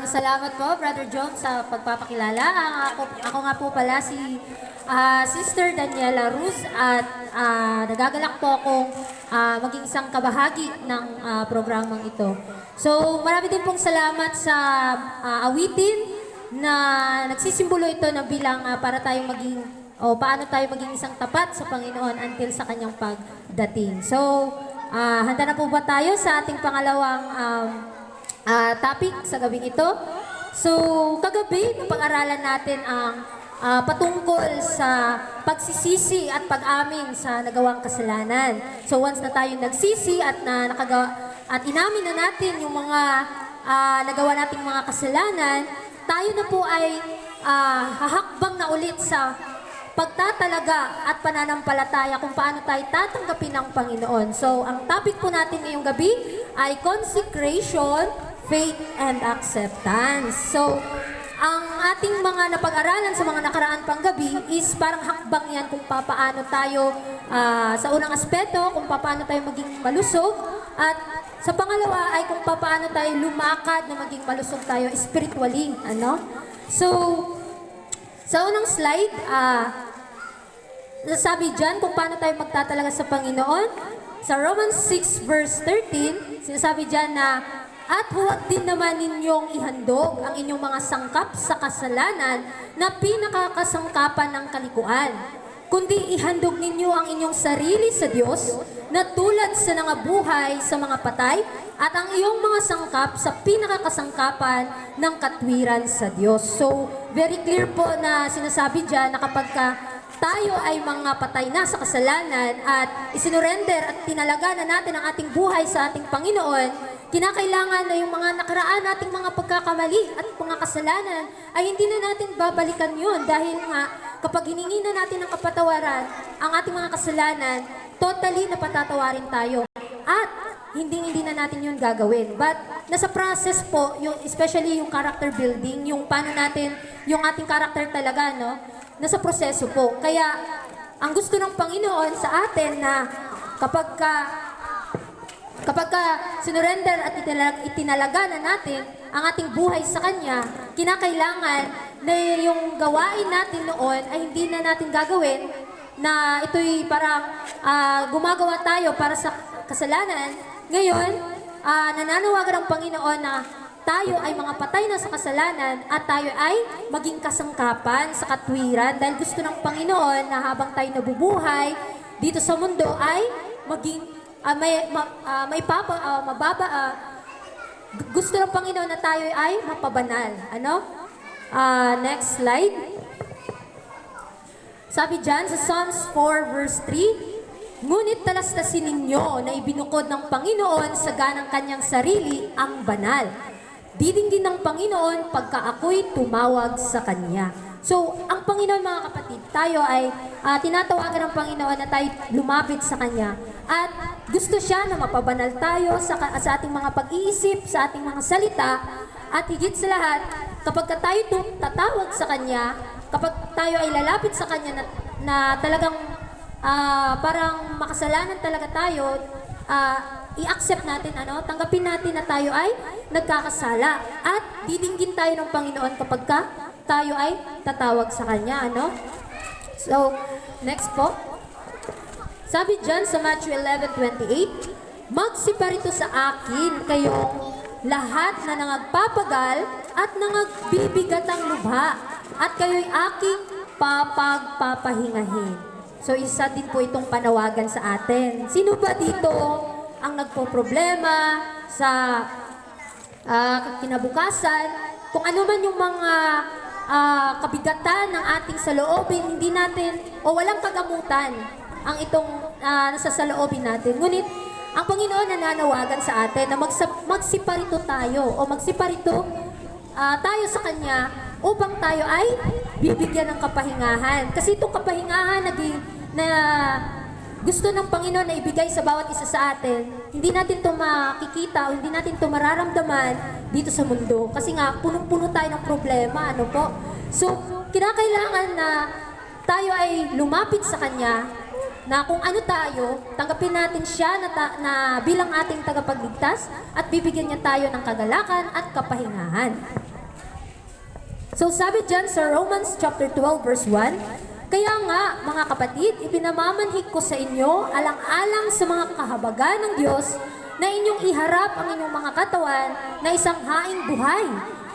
Salamat po, Brother John, sa pagpapakilala. Ako nga po pala si Sister Daniela Ruz at nagagalak po akong maging isang kabahagi ng programang ito. So, marami din pong salamat sa awitin na nagsisimbolo ito na bilang para tayong maging o paano tayo maging isang tapat sa Panginoon until sa kanyang pagdating. So, handa na po ba tayo sa ating pangalawang topic sa gabing ito? So, kagabi, napag-aralan natin ang patungkol sa pagsisisi at pag-amin sa nagawang kasalanan. So, once na tayo nagsisi at inamin na natin yung mga nagawa nating mga kasalanan, tayo na po ay hahakbang na ulit sa pagtatalaga at pananampalataya kung paano tayo tatanggapin ng Panginoon. So, ang topic po natin ngayong gabi ay consecration, faith, and acceptance. So, ang ating mga napag-aralan sa mga nakaraan pang gabi is parang hakbang yan kung paano tayo sa unang aspeto, kung paano tayo maging malusog, at sa pangalawa ay kung paano tayo lumakad na maging malusog tayo spiritually. Ano? So, sa unang slide, nasabi dyan kung paano tayo magtatalaga sa Panginoon. Sa Romans 6 verse 13, sinasabi dyan na, at huwag din naman ninyong ihandog ang inyong mga sangkap sa kasalanan na pinakakasangkapan ng kalikuan, kundi ihandog ninyo ang inyong sarili sa Diyos na tulad sa nangabuhay sa mga patay at ang iyong mga sangkap sa pinakakasangkapan ng katwiran sa Diyos. So, very clear po na sinasabi dyan na kapag tayo ay mga patay na sa kasalanan at isinurrender at tinalaga na natin ang ating buhay sa ating Panginoon, kinakailangan na yung mga nakaraan nating mga pagkakamali at mga kasalanan ay hindi na natin babalikan yun dahil nga kapag hiningi na natin ng kapatawaran ang ating mga kasalanan, totally na patatawarin tayo at hindi na natin yun gagawin. But nasa process po, especially yung character building, yung paano natin, yung ating character talaga, no? Nasa proseso po. Kaya ang gusto ng Panginoon sa atin na kapag sinurrender at itinalaga na natin ang ating buhay sa Kanya, kinakailangan na yung gawain natin noon ay hindi na natin gagawin, na ito'y parang gumagawa tayo para sa kasalanan. Ngayon, nananawagan ang Panginoon na tayo ay mga patay na sa kasalanan at tayo ay maging kasangkapan sa katwiran dahil gusto ng Panginoon na habang tayo nabubuhay dito sa mundo ay maging gusto ng Panginoon na tayo ay mapabanal. Ano? Next slide. Sabi dyan sa Psalms 4 verse 3, ngunit talastasin ninyo na ibinukod ng Panginoon sa ganang kanyang sarili ang banal. Didinggin ng Panginoon pagka ako'y tumawag sa Kanya. So, ang Panginoon mga kapatid, tayo ay tinatawagan ng Panginoon na tayo lumapit sa Kanya. At gusto siya na mapabanal tayo sa ating mga pag-iisip, sa ating mga salita. At higit sa lahat, kapag tayo tatawag sa Kanya, kapag tayo ay lalapit sa Kanya na talagang parang makasalanan talaga tayo, i-accept natin, tanggapin natin na tayo ay nagkakasala at didinggin tayo ng Panginoon kapag tayo ay tatawag sa Kanya, So, next po. Sabi dyan sa Matthew 11:28, magsiparito sa akin kayong lahat na nangagpapagal at nangagbibigatang lubha at kayo'y aking papagpapahingahin. So, isa din po itong panawagan sa atin. Sino ba dito ang nagpo-problema sa kinabukasan? Kung ano man yung mga kabigatan ng ating saloobin, hindi natin, o walang kagamutan ang itong nasa saloobin natin. Ngunit, ang Panginoon nananawagan sa atin na magsiparito tayo o magsiparito tayo sa Kanya upang tayo ay bibigyan ng kapahingahan. Kasi itong kapahingahan na gusto ng Panginoon na ibigay sa bawat isa sa atin, hindi natin ito makikita o hindi natin ito mararamdaman dito sa mundo. Kasi nga, punong-puno tayo ng problema, So, kinakailangan na tayo ay lumapit sa Kanya na kung ano tayo, tanggapin natin siya na bilang ating tagapagligtas at bibigyan niya tayo ng kagalakan at kapahingahan. So sabi dyan sa Romans chapter 12 verse 1, kaya nga mga kapatid, ipinamamanhik ko sa inyo alang-alang sa mga kahabagan ng Diyos na inyong iharap ang inyong mga katawan na isang haing buhay,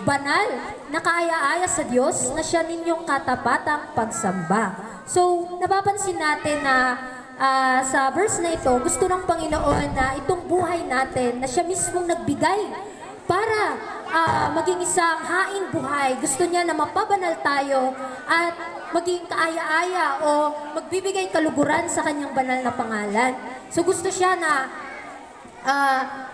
banal, nakaaya-aya sa Diyos na siya ninyong katapatang pagsamba. So, napapansin natin na sa verse na ito, gusto ng Panginoon na itong buhay natin, na siya mismong nagbigay para maging isang haing buhay. Gusto niya na mapabanal tayo at maging kaaya-aya o magbibigay kaluguran sa kanyang banal na pangalan. So, gusto siya na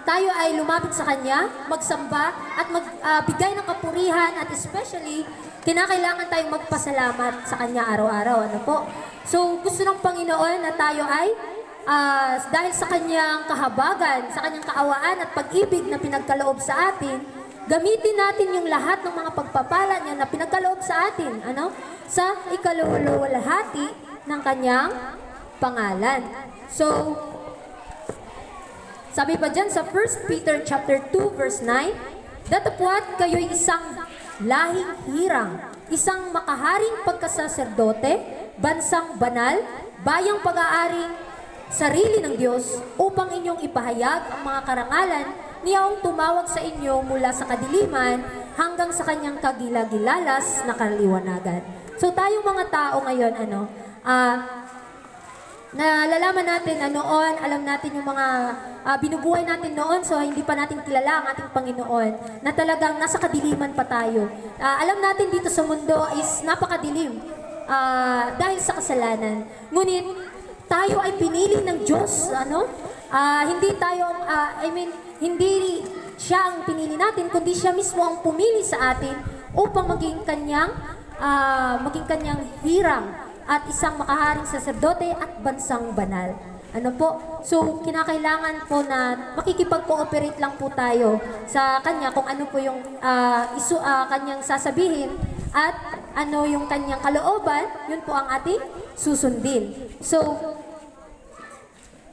tayo ay lumapit sa Kanya, magsamba at magbigay ng kapurihan at especially, kinakailangan tayong magpasalamat sa Kanya araw-araw. Ano po? So, gusto ng Panginoon na tayo ay dahil sa Kanyang kahabagan, sa Kanyang kaawaan at pag-ibig na pinagkaloob sa atin, gamitin natin yung lahat ng mga pagpapala niya na pinagkaloob sa atin, sa ikaluluwalhati ng Kanyang pangalan. So, sabi pa dyan sa 1 Peter chapter 2 verse 9, datapwat kayo'y isang lahing hirang, isang makaharing pagkasaserdote, bansang banal, bayang pag-aaring sarili ng Diyos upang inyong ipahayag ang mga karangalan niyang tumawag sa inyo mula sa kadiliman hanggang sa kanyang kagilagilalas na kaliwanagan. So tayong mga tao ngayon, nalalaman natin na noon, alam natin yung mga binubuhay natin noon, so hindi pa natin kilala ang ating Panginoon, na talagang nasa kadiliman pa tayo. Alam natin dito sa mundo is napakadilim dahil sa kasalanan. Ngunit tayo ay pinili ng Diyos, hindi tayo, hindi siya ang pinili natin, kundi siya mismo ang pumili sa atin upang maging kanyang hirang at isang makaharing saserdote at bansang banal. Ano po? So, kinakailangan po na makikipag-cooperate lang po tayo sa Kanya kung ano po yung Kanyang sasabihin at ano yung Kanyang kalooban, yun po ang ating susundin. So,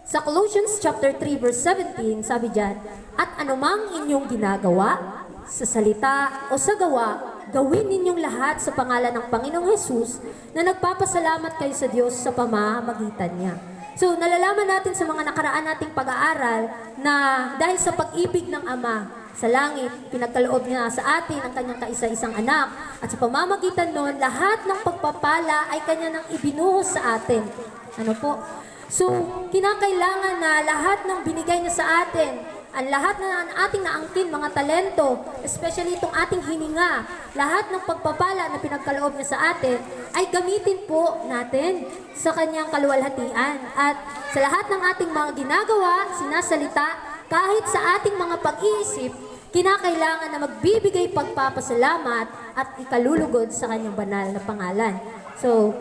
sa Colossians chapter 3 verse 17, sabi diyan, at anumang inyong ginagawa, sa salita o sa gawa, gawin ninyong lahat sa pangalan ng Panginoong Hesus na nagpapasalamat kayo sa Diyos sa pamamagitan niya. So, nalalaman natin sa mga nakaraan nating pag-aaral na dahil sa pag-ibig ng Ama sa langit, pinagkaloob niya sa atin ang kanyang kaisa-isang anak at sa pamamagitan noon, lahat ng pagpapala ay kanya nang ibinuhos sa atin. Ano po? So, kinakailangan na lahat ng binigay niya sa atin, ang lahat na ating naangkin, mga talento, especially itong ating hininga, lahat ng pagpapala na pinagkaloob niya sa atin, ay gamitin po natin sa kanyang kaluwalhatian. At sa lahat ng ating mga ginagawa, sinasalita, kahit sa ating mga pag-iisip, kinakailangan na magbibigay pagpapasalamat at ikalulugod sa kanyang banal na pangalan. So,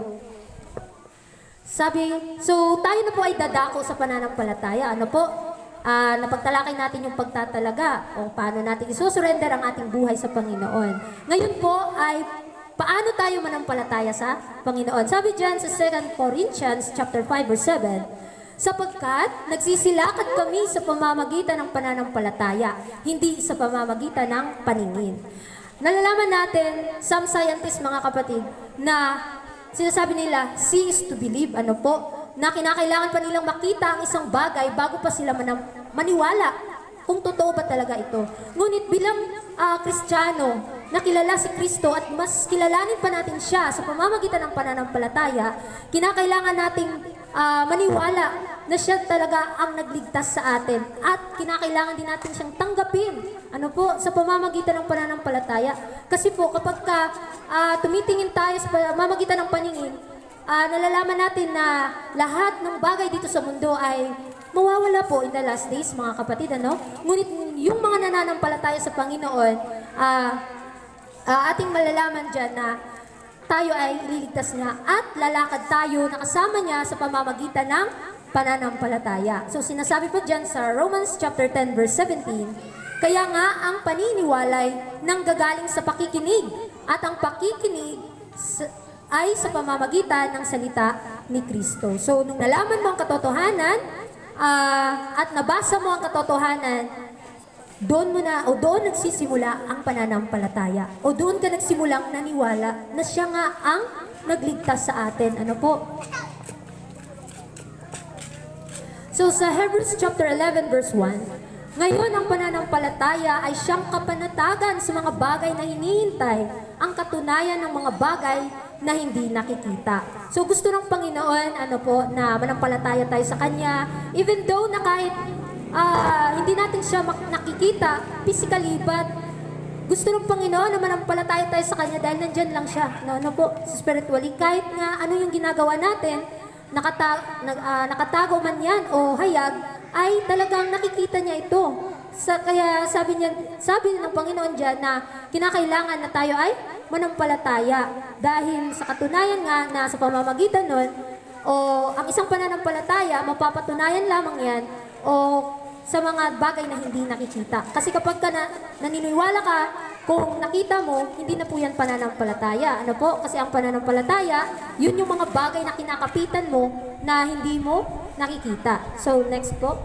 tayo na po ay dadako sa pananampalataya. Ano po? Napagtalakay natin yung pagtatalaga o paano natin isusurrender ang ating buhay sa Panginoon. Ngayon po ay paano tayo manampalataya sa Panginoon. Sabi dyan sa 2 Corinthians chapter 5 verse 7, sapagkat nagsisilakad kami sa pamamagitan ng pananampalataya, hindi sa pamamagitan ng paningin. Nalalaman natin, some scientists mga kapatid, na sinasabi nila, see is to believe, ano po, na kinakailangan pa nilang makita ang isang bagay bago pa sila maniwala kung totoo ba talaga ito. Ngunit bilang Kristiyano, nakilala si Kristo at mas kilalanin pa natin siya sa pamamagitan ng pananampalataya, kinakailangan nating maniwala na siya talaga ang nagligtas sa atin at kinakailangan din natin siyang tanggapin. Ano po? Sa pamamagitan ng pananampalataya. Kasi po kapag tumitingin tayo sa pamamagitan ng paningin, nalalaman natin na lahat ng bagay dito sa mundo ay mawawala po in the last days, mga kapatid, ano? Ngunit yung mga nananampalataya sa Panginoon, ating malalaman dyan na tayo ay ililigtas niya at lalakad tayo na kasama niya sa pamamagitan ng pananampalataya. So sinasabi po dyan sa Romans chapter 10 verse 17, kaya nga ang paniniwalay nanggagaling sa pakikinig at ang pakikinig ay sa pamamagitan ng salita ni Kristo. So, nung nalaman mo ang katotohanan, at nabasa mo ang katotohanan, doon nagsisimula ang pananampalataya. O doon ka nagsimulang naniwala na siya nga ang nagligtas sa atin. Ano po? So sa Hebrews chapter 11 verse 1, ngayon ang pananampalataya ay siyang kapanatagan sa mga bagay na hinihintay, ang katunayan ng mga bagay na hindi nakikita. So gusto ng Panginoon, na manampalataya tayo sa Kanya, even though na kahit hindi natin siya nakikita physically, but gusto ng Panginoon na manampalataya tayo sa Kanya dahil nandyan lang siya, spiritually. Kahit nga ano yung ginagawa natin, nakatago man yan o hayag, ay talagang nakikita niya ito. Kaya sabi ng Panginoon dyan na kinakailangan na tayo ay manampalataya. Dahil sa katunayan nga na sa pamamagitan nun, o ang isang pananampalataya, mapapatunayan lamang yan o sa mga bagay na hindi nakikita. Kasi kapag naniniwala ka, kung nakita mo, hindi na po yan pananampalataya. Ano po? Kasi ang pananampalataya, yun yung mga bagay na kinakapitan mo na hindi mo nakikita. So, next po.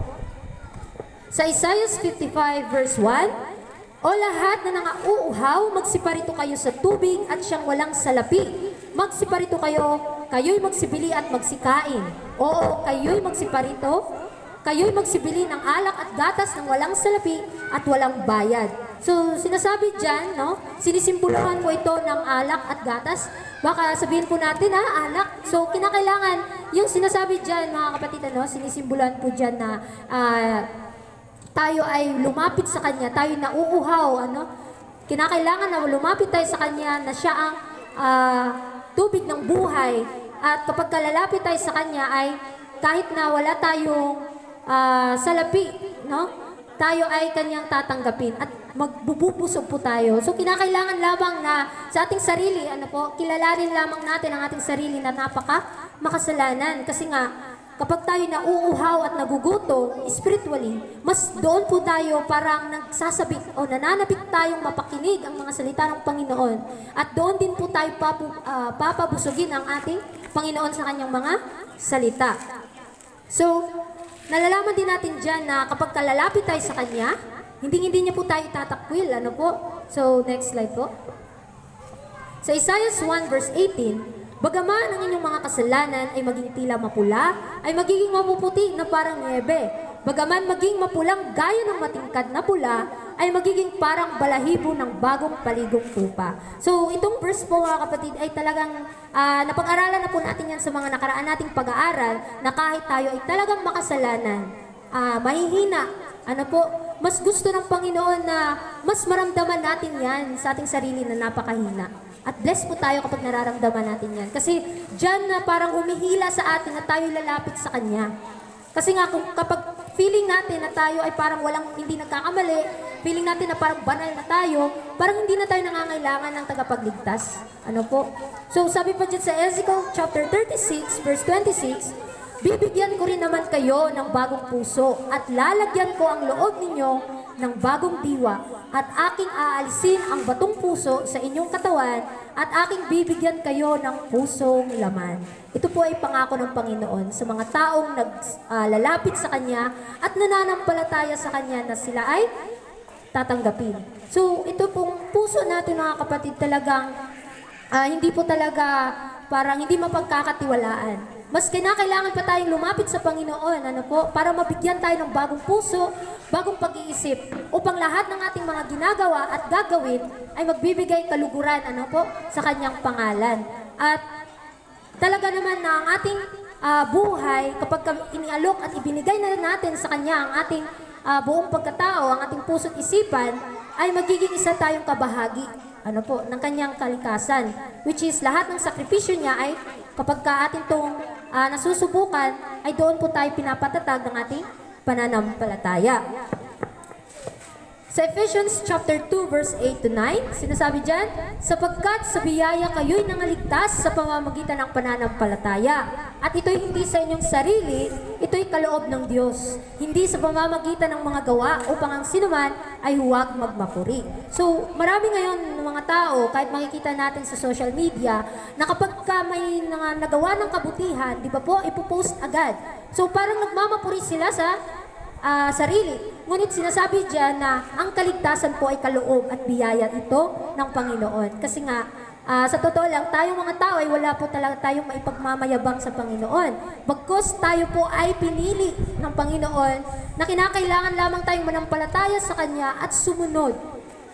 Sa Isaiah 55 verse 1, o lahat na nangauuhaw, magsiparito kayo sa tubig at siyang walang salapi. Magsiparito kayo, kayo'y magsibili at magsikain. Oo, kayo'y magsipari magsibili ng alak at gatas ng walang salapi at walang bayad. So, sinasabi dyan, sinisimboluhan po ito ng alak at gatas. Baka sabihin po natin, alak. So, kinakailangan, yung sinasabi dyan, mga kapatid, sinisimboluhan po dyan na tayo ay lumapit sa Kanya, tayo na uuhaw, kinakailangan na lumapit tayo sa Kanya na siya ang tubig ng buhay. At kapag kalalapit tayo sa Kanya ay kahit na wala tayong salapi, tayo ay Kanyang tatanggapin at magbubusog po tayo. So kinakailangan lamang na sa ating sarili, kilalanin lamang natin ang ating sarili na makasalanan. Kasi nga, kapag tayo nauuhaw at nagugutom spiritually, mas doon po tayo parang nagsasabik o nananabik tayong mapakinig ang mga salita ng Panginoon. At doon din po tayo papabusugin ang ating Panginoon sa Kanyang mga salita. So, nalalaman din natin dyan na kapag kalalapit tayo sa Kanya, hindi niya po tayo itatakwil. So, next slide po. Sa Isaiah 1 verse 18, bagaman ang inyong mga kasalanan ay maging tila mapula, ay magiging mapuputi na parang niebe. Bagaman maging mapulang gaya ng matingkad na pula, ay magiging parang balahibo ng bagong paligong tupa. So, itong verse po mga kapatid ay talagang napag-aralan na po natin yan sa mga nakaraan nating pag-aaral na kahit tayo ay talagang makasalanan, mahihina, mas gusto ng Panginoon na mas maramdaman natin yan sa ating sarili na napakahina. At bless po tayo kapag nararamdaman natin yan. Kasi dyan na parang humihila sa atin na tayo lalapit sa Kanya. Kasi nga kapag feeling natin na tayo ay parang hindi nagkakamali, feeling natin na parang banal na tayo, parang hindi na tayo nangangailangan ng tagapagligtas. So sabi pa dyan sa Ezekiel chapter 36 verse 26, bibigyan ko rin naman kayo ng bagong puso at lalagyan ko ang loob ninyo ng bagong diwa at aking aalisin ang batong puso sa inyong katawan at aking bibigyan kayo ng pusong laman. Ito po ay pangako ng Panginoon sa mga taong naglalapit sa Kanya at nananampalataya sa Kanya na sila ay tatanggapin. So ito pong puso natin mga kapatid talagang hindi po talaga parang hindi mapagkakatiwalaan. Mas kinakailangan pa tayong lumapit sa Panginoon, para mabigyan tayo ng bagong puso, bagong pag-iisip, upang lahat ng ating mga ginagawa at gagawin ay magbibigay kaluguran, sa Kanyang pangalan. At talaga naman na ang ating buhay, kapag inialok at ibinigay na natin sa Kanya ang ating buong pagkatao, ang ating puso't isipan, ay magiging isa tayong kabahagi, ng Kanyang kalikasan. Which is, lahat ng sakripisyo niya ay kapag atin itong nasusubukan, ay doon po tayo pinapatatag ng ating pananampalataya. Sa Ephesians chapter 2 verse 8 to 9, sinasabi dyan, sapagkat sa biyaya kayo'y nangaligtas sa pamamagitan ng pananampalataya. At ito'y hindi sa inyong sarili, ito'y kaloob ng Diyos. Hindi sa pamamagitan ng mga gawa upang ang sinuman ay huwag magmapuri. So, marami ngayon ng mga tao, kahit makikita natin sa social media, na kapag ka may nagawa ng kabutihan, di ba po, ipopost agad. So, parang nagmamapuri sila sa sarili. Ngunit sinasabi diyan na ang kaligtasan po ay kaloob at biyaya ito ng Panginoon. Kasi nga, sa totoo lang, tayong mga tao ay wala po talaga tayong maipagmamayabang sa Panginoon. Bagkus tayo po ay pinili ng Panginoon na kinakailangan lamang tayong manampalataya sa Kanya at sumunod.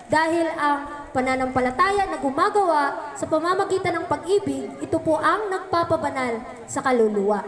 Dahil ang pananampalataya na gumagawa sa pamamagitan ng pag-ibig, ito po ang nagpapabanal sa kaluluwa.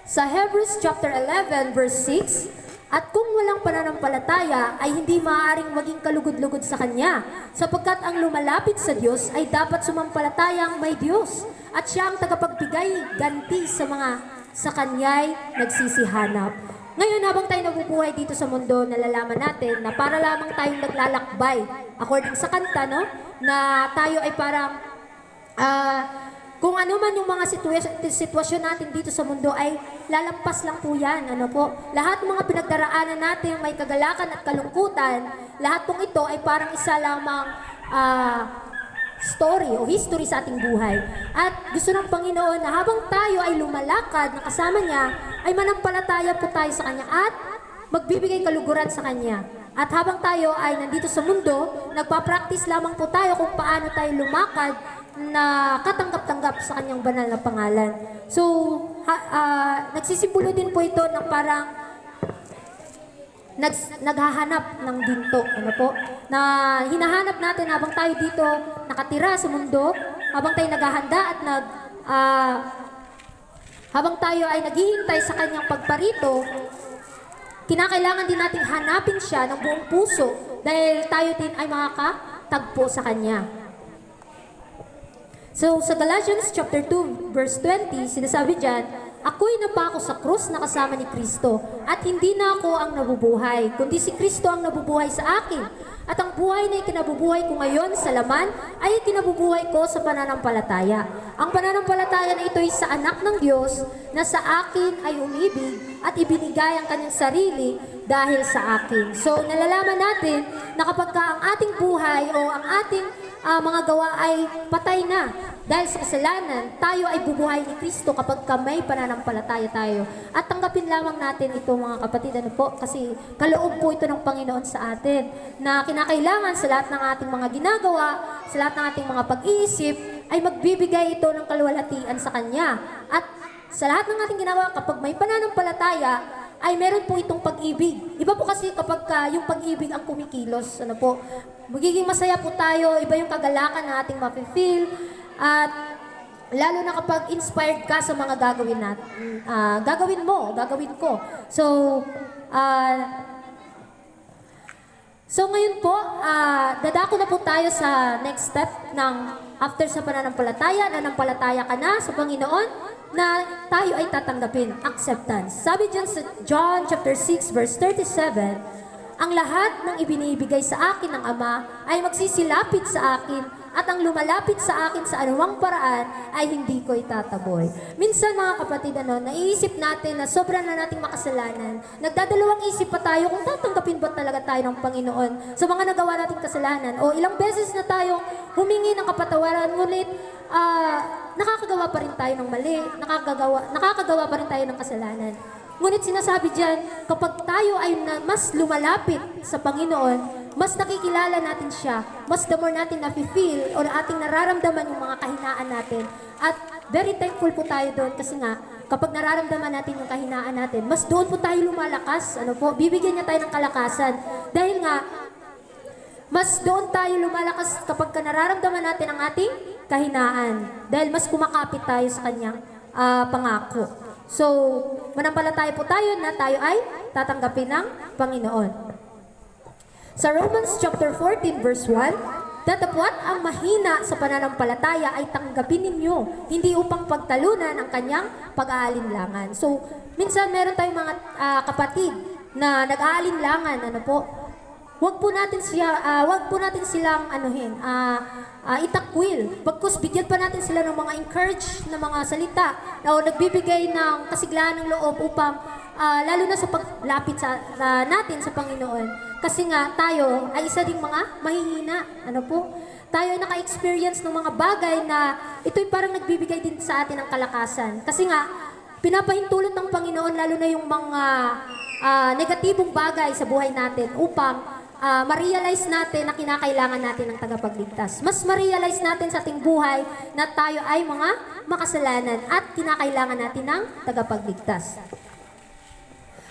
Sa Hebrews chapter 11 verse 6, at kung walang pananampalataya ay hindi maaaring maging kalugod-lugod sa Kanya, sapagkat ang lumalapit sa Diyos ay dapat sumampalatayang may Diyos, at Siya ang tagapagbigay ganti sa mga sa Kanya'y nagsisihanap. Ngayon, habang tayo nabubuhay dito sa mundo, nalalaman natin na para lamang tayong naglalakbay, according sa kanta, no, na tayo ay parang kung ano man yung mga sitwasyon natin dito sa mundo ay lalampas lang po yan. Ano po? Lahat ng mga pinagdaraanan natin may kagalakan at kalungkutan, lahat pong ito ay parang isa lamang story o history sa ating buhay. At gusto ng Panginoon na habang tayo ay lumalakad na kasama niya, ay manampalataya po tayo sa Kanya at magbibigay kaluguran sa Kanya. At habang tayo ay nandito sa mundo, nagpa-practice lamang po tayo kung paano tayo lumakad na katanggap-tanggap sa Kanyang banal na pangalan. So, nagsisimbolo din po ito ng parang naghahanap ng ginto, ano po, na hinahanap natin habang tayo dito nakatira sa mundo, habang tayo naghahanda at habang tayo ay naghihintay sa Kanyang pagparito, kinakailangan din nating hanapin siya ng buong puso dahil tayo din ay makakatagpo sa Kanya. So, sa Galatians chapter 2, verse 20, sinasabi dyan, ako'y napako sa krus na kasama ni Kristo, at hindi na ako ang nabubuhay, kundi si Kristo ang nabubuhay sa akin. At ang buhay na ikinabubuhay ko ngayon sa laman, ay ikinabubuhay ko sa pananampalataya. Ang pananampalataya na ito ay sa anak ng Diyos, na sa akin ay umibig, at ibinigay ang kanyang sarili dahil sa akin. So, nalalaman natin na kapag ang ating buhay o ang ating mga gawa ay patay na dahil sa kasalanan, tayo ay bubuhay ni Kristo kapag may pananampalataya tayo. At tanggapin lamang natin ito mga kapatid, ano po, kasi kaloob po ito ng Panginoon sa atin na kinakailangan sa lahat ng ating mga ginagawa, sa lahat ng ating mga pag-iisip, ay magbibigay ito ng kaluwalhatian sa Kanya. At sa lahat ng ating ginagawa, kapag may pananampalataya, ay meron po itong pag-ibig. Iba po kasi kapag yung pag-ibig ang kumikilos, ano po, magiging masaya po tayo, iba yung kagalakan na ating mafe-feel, at lalo na kapag inspired ka sa mga gagawin natin, gagawin mo, gagawin ko. So ngayon po, dadako na po tayo sa next step ng after sa pananampalataya, nanampalataya ka na sa Panginoon, na tayo ay tatanggapin, acceptance. Sabi dyan sa John chapter 6 verse 37, ang lahat ng ibinibigay sa akin ng Ama ay magsisilapit sa akin, at ang lumalapit sa akin sa anumang paraan ay hindi ko itataboy. Minsan mga kapatid, naiisip natin na sobrang na nating makasalanan. Nagdadalawang isip pa tayo kung tatanggapin ba talaga tayo ng Panginoon sa mga nagawa nating kasalanan. O ilang beses na tayo humingi ng kapatawaran, ngunit nakakagawa pa rin tayo ng mali, nakakagawa pa rin tayo ng kasalanan. Ngunit sinasabi dyan, kapag tayo ay mas lumalapit sa Panginoon, mas nakikilala natin siya, mas the more natin na-feel o ating nararamdaman yung mga kahinaan natin. At very thankful po tayo doon kasi nga, kapag nararamdaman natin yung kahinaan natin, mas doon po tayo lumalakas, bibigyan niya tayo ng kalakasan. Dahil nga, mas doon tayo lumalakas kapag nararamdaman natin ang ating kahinaan. Dahil mas kumakapit tayo sa kanyang pangako. So, manampalataya po tayo na tayo ay tatanggapin ng Panginoon. Sa Romans chapter 14 verse 1, datapwat ang mahina sa pananampalataya ay tanggapin ninyo, hindi upang pagtalunan ang kanyang pag-aalinlangan. So, minsan meron tayong mga kapatid na nag-aalinlangan, Huwag po natin silang itakwil. Bagkus bigyan pa natin sila ng mga encourage na mga salita o nagbibigay ng kasiglahan ng loob upang lalo na sa paglapit natin sa Panginoon, Kasi nga, tayo ay isa ding mga mahihina. Ano po? Tayo ay naka-experience ng mga bagay na ito'y parang nagbibigay din sa atin ng kalakasan. Kasi nga, pinapahintulot ng Panginoon lalo na yung mga negatibong bagay sa buhay natin upang ma-realize natin na kinakailangan natin ng tagapagligtas. Mas ma-realize natin sa ating buhay na tayo ay mga makasalanan at kinakailangan natin ng tagapagligtas.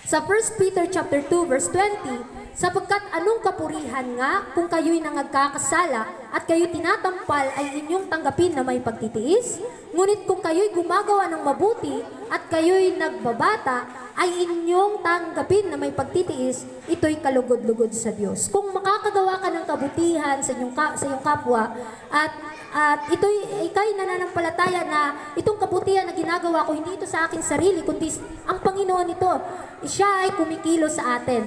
Sa 1 Peter chapter 2 verse 20, sapagkat anong kapurihan nga kung kayo'y nangagkakasala at kayo'y tinatampal ay inyong tanggapin na may pagtitiis? Ngunit kung kayo'y gumagawa ng mabuti at kayo'y nagbabata ay inyong tanggapin na may pagtitiis, ito'y kalugod-lugod sa Diyos. Kung makakagawa ka ng kabutihan sa iyong kapwa at ika'y nananampalataya na itong kabutihan na ginagawa ko, hindi ito sa aking sarili, kundi ang Panginoon ito. Siya ay kumikilo sa atin.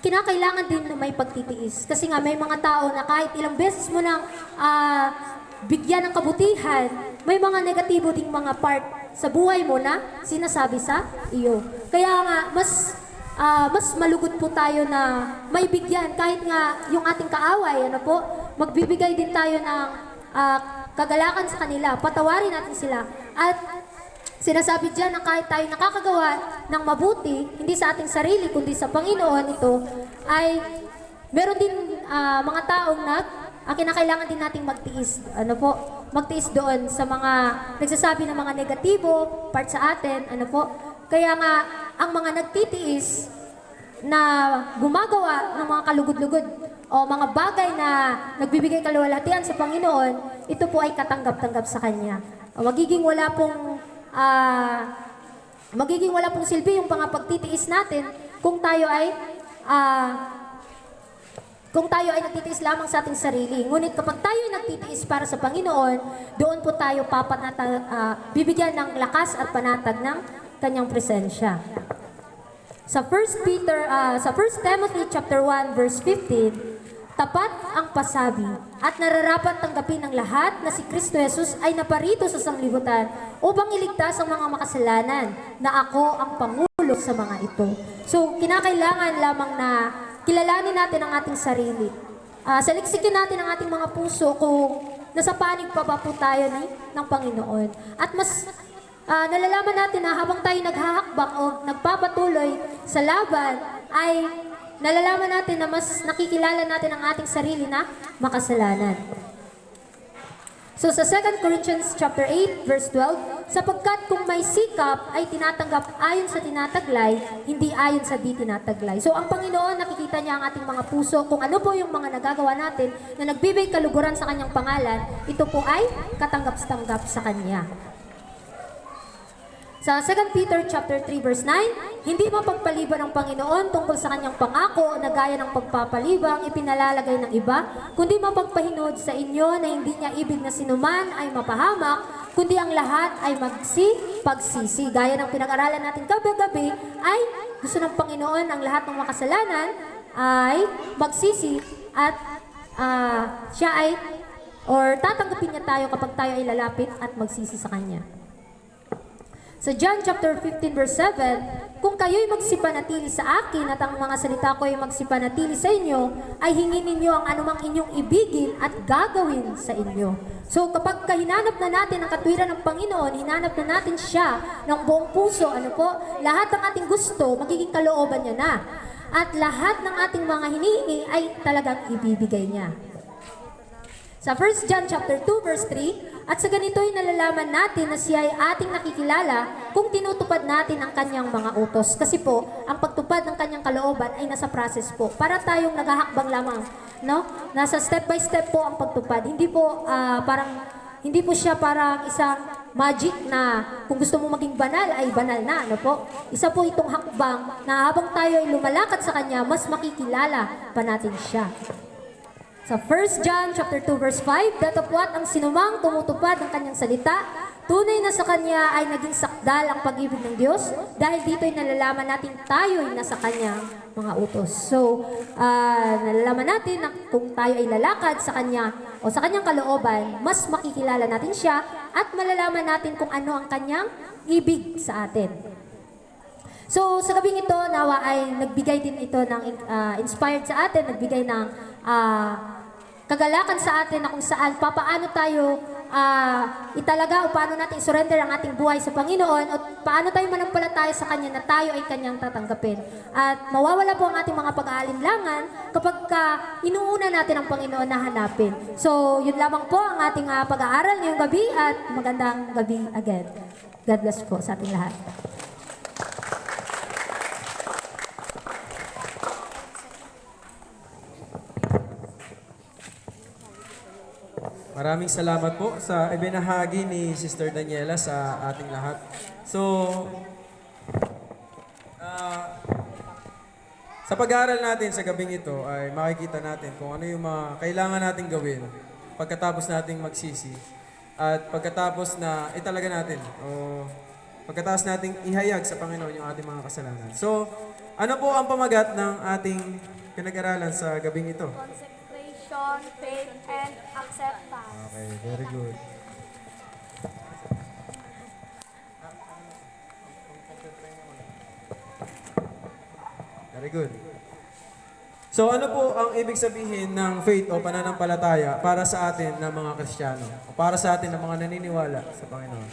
Kinakailangan din na may pagtitiis. Kasi nga may mga tao na kahit ilang beses mo nang bigyan ng kabutihan, may mga negatibo ding mga part sa buhay mo na sinasabi sa iyo. Kaya nga, mas malugod po tayo na may bigyan. Kahit nga yung ating kaaway, ano po, magbibigay din tayo ng kagalakan sa kanila. Patawarin natin sila. At sinasabi dyan na kahit tayo nakakagawa ng mabuti, hindi sa ating sarili, kundi sa Panginoon ito, ay meron din mga taong kinakailangan din nating magtiis. Ano po? Magtiis doon sa mga nagsasabi ng mga negatibo part sa atin. Ano po? Kaya nga, ang mga nagtitiis na gumagawa ng mga kalugod-lugod o mga bagay na nagbibigay kaluwalhatian sa Panginoon, ito po ay katanggap-tanggap sa Kanya. Magiging wala pong silbi yung mga pagtitiis natin kung tayo ay nagtitiis lamang sa ating sarili. Ngunit kapag tayo ay nagtitiis para sa Panginoon, doon po tayo bibigyan ng lakas at panatag ng Kanyang presensya. Sa 1 Timothy chapter 1 verse 15, tapat ang pasabi at nararapat tanggapin ng lahat na si Kristo Jesus ay naparito sa sanglibutan upang iligtas ang mga makasalanan na ako ang pangulo sa mga ito. So, kinakailangan lamang na kilalanin natin ang ating sarili. Saliksikin natin ang ating mga puso kung nasa panig pa ba po tayo ng Panginoon. At mas nalalaman natin na habang tayo naghahakbang o nagpapatuloy sa laban, ay nalalaman natin na mas nakikilala natin ang ating sarili na makasalanan. So sa 2 Corinthians chapter 8 verse 12, sapagkat kung may sikap ay tinatanggap ayon sa tinataglay, hindi ayon sa di tinataglay. So ang Panginoon, nakikita niya ang ating mga puso, kung ano po yung mga nagagawa natin na nagbibigay kaluguran sa Kanyang pangalan, ito po ay katanggap-tanggap sa Kanya. Sa 2 Peter chapter 3 verse 9, hindi mapagpaliban ng Panginoon tungkol sa Kanyang pangako na gaya ng pagpapalibang ipinalalagay ng iba, kundi mapagpahinod sa inyo na hindi niya ibig na sinuman ay mapahamak, kundi ang lahat ay pagsisi. Gaya ng pinag-aralan natin gabi-gabi, ay gusto ng Panginoon ang lahat ng makasalanan ay magsisi at tatanggapin niya tayo kapag tayo ay lalapit at magsisi sa Kanya. Sa John chapter 15 verse 7, kung kayo'y magsipanatili sa akin at ang mga salita ko ay magsipanatili sa inyo, ay hingin ninyo ang anumang inyong ibigin at gagawin sa inyo. So kapag hinanap na natin ang katwiran ng Panginoon, hinanap na natin siya ng buong puso, lahat ng ating gusto, magiging kalooban niya na. At lahat ng ating mga hinihingi ay talagang ibibigay niya. Sa 1 John chapter 2 verse 3, at sa ganito'y nalalaman natin na siya ay ating nakikilala kung tinutupad natin ang kanyang mga utos. Kasi po, ang pagtupad ng kanyang kalooban ay nasa process po. Para tayong naghahakbang lamang, no? Nasa step by step po ang pagtupad. Hindi po siya parang isang magic na kung gusto mo maging banal ay banal na, ano po? Isa po itong hakbang na habang tayo ay lumalakad sa kanya, mas makikilala pa natin siya. Sa 1 John chapter 2 verse 5, datapwat ang sinumang tumutupad ng kanyang salita, tunay na sa kanya ay naging sakdal ang pag-ibig ng Diyos, dahil dito'y nalalaman natin tayo'y nasa kanyang mga utos. So, nalalaman natin na kung tayo ay lalakad sa kanya o sa kanyang kalooban, mas makikilala natin siya at malalaman natin kung ano ang kanyang ibig sa atin. So sa gabing ito, nawa ay nagbigay din ito ng inspired sa atin, nagbigay ng kagalakan sa atin na kung saan papaano tayo italaga o paano natin surrender ang ating buhay sa Panginoon at paano tayo manampalataya sa Kanya na tayo ay Kanyang tatanggapin. At mawawala po ang ating mga pag-aalinlangan kapag inuuna natin ang Panginoon na hanapin. So, yun lamang po ang ating pag-aaral ngayong gabi at magandang gabi again. God bless po sa ating lahat. Maraming salamat po sa ibinahagi ni Sister Daniela sa ating lahat. So, sa pag-aaral natin sa gabing ito ay makikita natin kung ano yung mga kailangan nating gawin pagkatapos nating magsisi at pagkatapos na italaga natin o pagkatapos nating ihayag sa Panginoon yung ating mga kasalanan. So, ano po ang pamagat ng ating pinag-aralan sa gabing ito? Consecration, faith, and acceptance. Okay, very good. Very good. So ano po ang ibig sabihin ng faith o pananampalataya para sa atin na mga Kristiyano? O para sa atin na mga naniniwala sa Panginoon?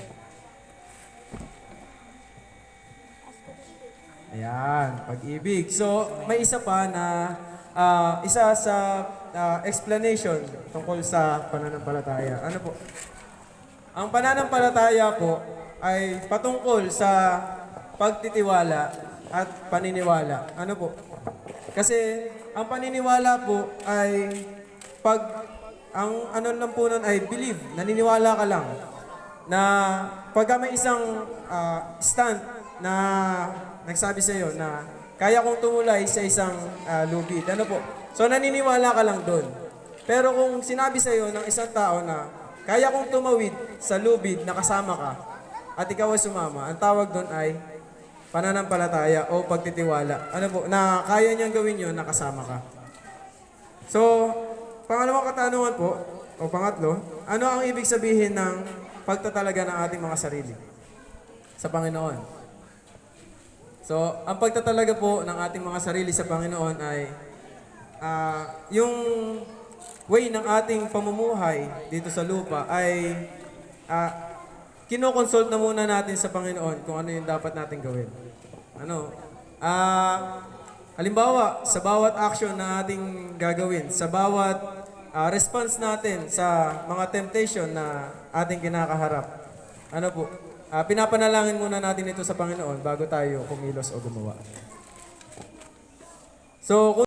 Ayan, pag-ibig. So may isa pa na isa sa explanation tungkol sa pananampalataya. Ano po? Ang pananampalataya po ay patungkol sa pagtitiwala at paniniwala. Ano po? Kasi ang paniniwala po ay ang ano lang po nun ay believe, naniniwala ka lang na pagka may isang stand na nagsabi sa iyo na kaya kong tumulay sa isang lubid. Ano po? So naniniwala ka lang doon. Pero kung sinabi sa iyo ng isang tao na kaya kong tumawid sa lubid na kasama ka at ikaw ay sumama, ang tawag doon ay pananampalataya o pagtitiwala. Ano po? Na kaya niyang gawin yun na kasama ka. So, pangalawang katanungan po, o pangatlo, ano ang ibig sabihin ng pagtatalaga ng ating mga sarili sa Panginoon? So, ang pagtatalaga po ng ating mga sarili sa Panginoon ay yung way ng ating pamumuhay dito sa lupa ay kinoconsult na muna natin sa Panginoon kung ano yung dapat natin gawin. Ano? Halimbawa, sa bawat action na ating gagawin, sa bawat response natin sa mga temptation na ating kinakaharap, ano po? Pinapanalangin muna natin ito sa Panginoon bago tayo kumilos o gumawa. So,